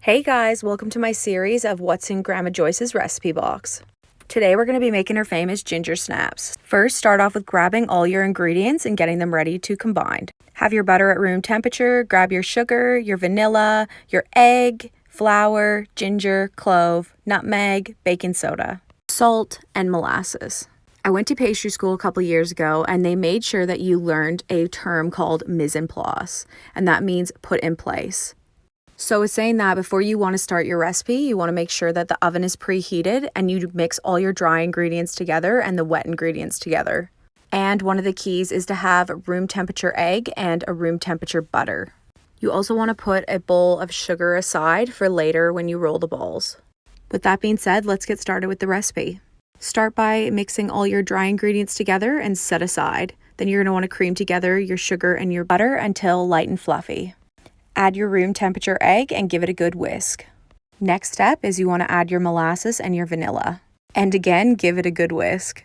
Hey guys, welcome to my series of What's in Grandma Joyce's recipe box. Today we're going to be making her famous ginger snaps. First, start off with grabbing all your ingredients and getting them ready to combine. Have your butter at room temperature, grab your sugar, your vanilla, your egg, flour, ginger, clove, nutmeg, baking soda, salt, and molasses. I went to pastry school a couple years ago and they made sure that you learned a term called mise en place, and that means put in place. So it's saying that before you want to start your recipe, you want to make sure that the oven is preheated and you mix all your dry ingredients together and the wet ingredients together. And one of the keys is to have room temperature egg and a room temperature butter. You also want to put a bowl of sugar aside for later when you roll the balls. With that being said, let's get started with the recipe. Start by mixing all your dry ingredients together and set aside. Then you're going to want to cream together your sugar and your butter until light and fluffy. Add your room temperature egg and give it a good whisk. Next step is you want to add your molasses and your vanilla. And again, give it a good whisk.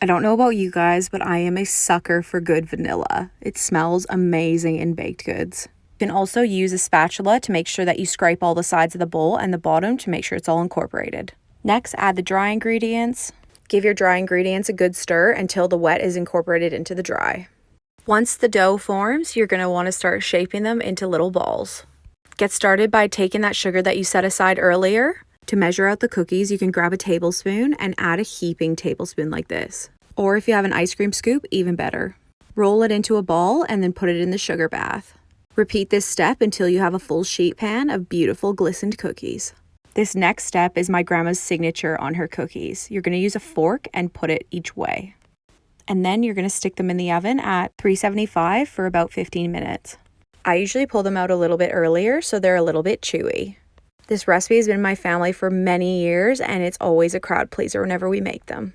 I don't know about you guys, but I am a sucker for good vanilla. It smells amazing in baked goods. You can also use a spatula to make sure that you scrape all the sides of the bowl and the bottom to make sure it's all incorporated. Next, add the dry ingredients. Give your dry ingredients a good stir until the wet is incorporated into the dry. Once the dough forms, you're going to want to start shaping them into little balls. Get started by taking that sugar that you set aside earlier. To measure out the cookies, you can grab a tablespoon and add a heaping tablespoon like this. Or if you have an ice cream scoop, even better. Roll it into a ball and then put it in the sugar bath. Repeat this step until you have a full sheet pan of beautiful glistened cookies. This next step is my grandma's signature on her cookies. You're going to use a fork and put it each way. And then you're going to stick them in the oven at 375 for about 15 minutes. I usually pull them out a little bit earlier so they're a little bit chewy. This recipe has been in my family for many years and it's always a crowd pleaser whenever we make them.